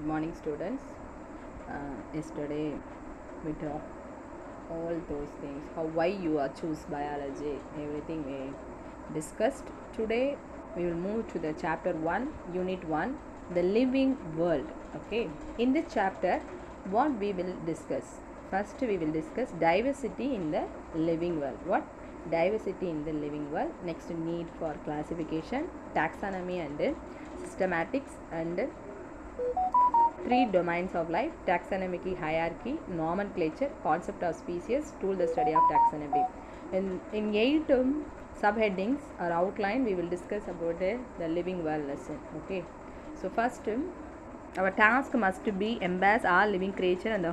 Good morning, students. Yesterday we talked all those things, how why you are choose biology, everything we discussed. Today we will move to the chapter 1, unit 1, the living world. Okay, in this chapter, what we will discuss? First, we will discuss diversity in the living world. What? Diversity in the living world. Next, need for classification, taxonomy, and systematics, and three domains of life: taxonomic hierarchy, nomenclature, concept of species, tool the study of taxonomy. In eight subheadings or outline, we will discuss about the living world lesson. Okay, so first, our task must be embrace all living creature and the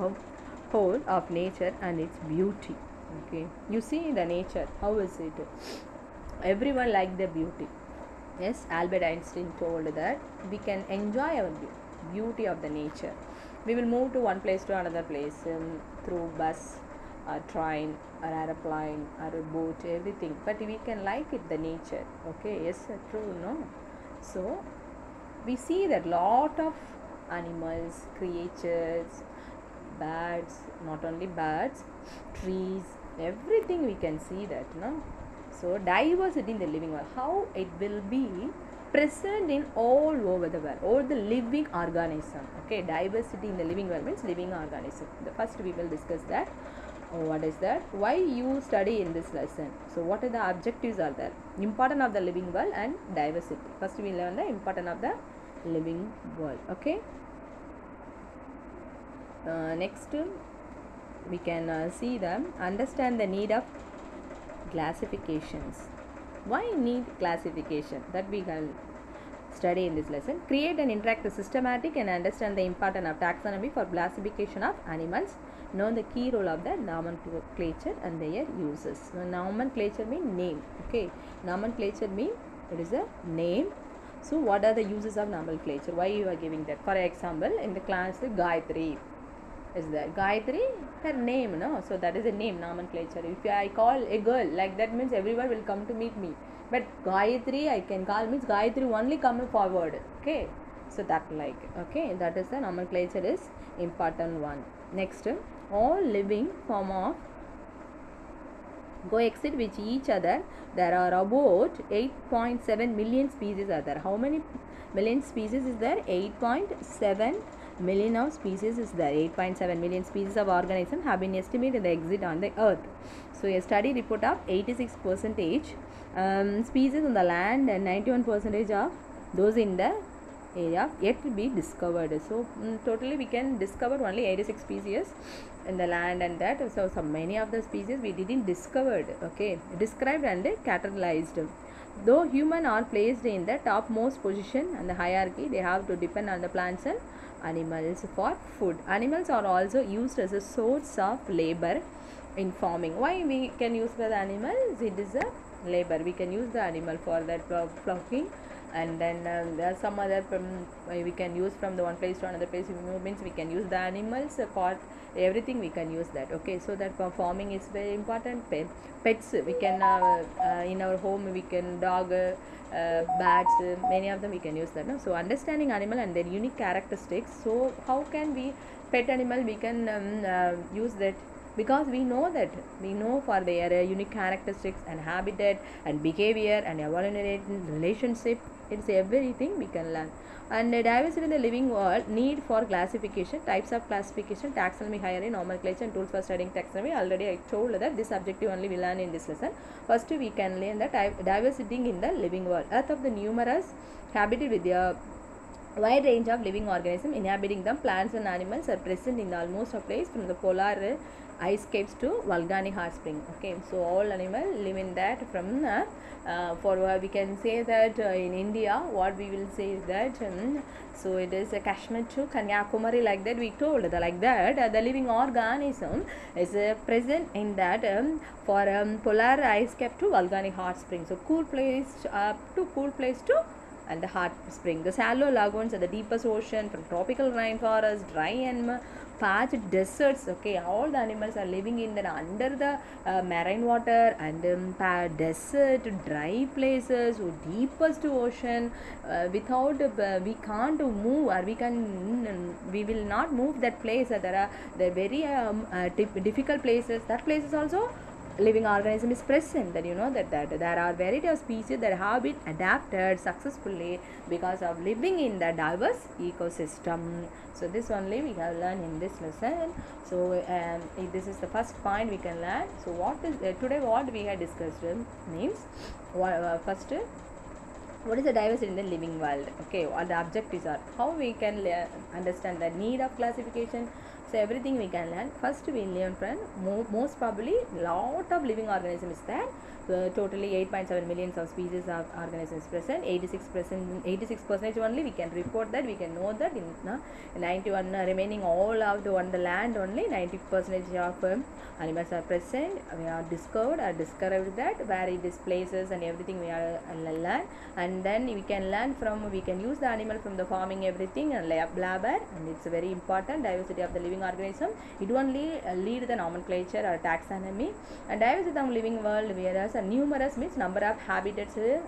whole of nature and its beauty. Okay, you see the nature, how is it? Everyone like the beauty. Yes, Albert Einstein told that we can enjoy our beauty of the nature. We will move to one place to another place through bus or train or aeroplane or a boat, everything. But we can like it, the nature. Okay, yes, true, no? So, we see that lot of animals, creatures, birds, not only birds, trees, everything we can see that, no? So diversity in the living world, how it will be present in all over the world, all the living organism. Okay, diversity in the living world means living organism. The first we will discuss that. What is that? Why you study in this lesson? So what are the objectives are there? Importance of the living world and diversity. First we learn the importance of the living world. Okay. Next we can see them, understand the need of classifications. Why need classification? That we can study in this lesson. Create and interact the systematic and understand the importance of taxonomy for classification of animals. Know the key role of the nomenclature and their uses. So, nomenclature means name. Okay, nomenclature means it is a name. So what are the uses of nomenclature? Why you are giving that? For example, in the class Gayatri is there. Gayatri, her name, no? So that is a name, nomenclature. If I call a girl, like that means everyone will come to meet me. But Gayatri, I can call means Gayatri only come forward. Okay. So that like, okay, that is the nomenclature is important one. Next, all living form of coexist with each other. There are about 8.7 million species are there. How many million species is there? 8.7 million of species is there. 8.7 million species of organisms have been estimated to exist on the earth. So a study report of 86% species on the land and 91% of those in the area yet to be discovered. So totally we can discover only 86 species in the land, and that so many of the species we didn't discovered. Okay, described and categorized. Though human are placed in the topmost position and the hierarchy, they have to depend on the plants and animals for food. Animals are also used as a source of labor in farming. Why we can use the animals? It is a labor. We can use the animal for that flocking, and then there are some other we can use from the one place to another place. Means we can use the animals for everything. We can use that. Okay, so that for farming is very important. Pets we can in our home we can dog. Bats, many of them we can use that. No? So understanding animal and their unique characteristics. So how can we pet animal? We can use that because we know for their unique characteristics and habitat and behavior and evolutionary relationship. It's everything we can learn. And diversity in the living world, need for classification, types of classification, taxonomy, hierarchy, nomenclature, and tools for studying taxonomy. Already I told that this objective only we learn in this lesson. First we can learn the diversity in the living world. Earth of the numerous habited with a wide range of living organisms inhabiting them. Plants and animals are present in almost a place from the polar ice caps to volcanic hot spring. Okay, so all animals live in that. From for we can say that in India, what we will say is that so it is Kashmir to Kanyakumari, like that we told like that the living organism is present in that for polar ice cap to volcanic hot spring. So cool place to and the hot spring. The shallow lagoons are the deepest ocean from tropical rainforest, dry and parched deserts. Okay, all the animals are living in the under the marine water and desert, dry places, or deepest ocean. Without we can't move, or we will not move that place. There are the very difficult places. That places also living organism is present. That you know that there are variety of species that have been adapted successfully because of living in the diverse ecosystem. So this only we have learned in this lesson. So this is the first point we can learn. So what is today what we have discussed means first, what is the diversity in the living world? Okay, what the objectives are, how we can understand the need of classification. So everything we can learn. First we learn from most probably lot of living organisms is there. Totally 8.7 million of species of organisms present. 86% only we can report that, we can know that. In 91 remaining all of the land only 90% of animals are present. We have discovered that where it is places and everything we are learn, and then we can learn from, we can use the animal from the farming everything and labor, and it's very important diversity of the living organism. It only lead the nomenclature or taxonomy. And diversity of living world, whereas numerous means number of habitats the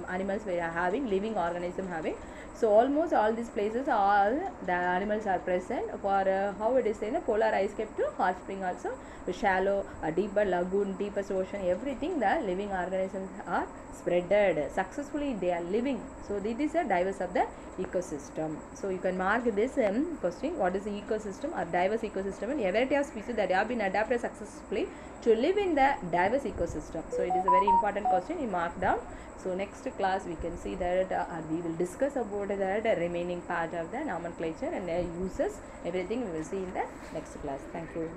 animals we are having, living organism having. So almost all these places all the animals are present. For how it is in a polar ice cap to hot spring also, shallow, deeper lagoon, deepest ocean, everything the living organisms are spreaded successfully, they are living. So this is a diverse of the ecosystem. So you can mark this question, what is the ecosystem or diverse ecosystem, and a variety of species that have been adapted successfully to live in the diverse ecosystem. So it is a very important question, you mark down. So next class we can see that we will discuss about that remaining part of the nomenclature and uses, everything we will see in the next class. Thank you.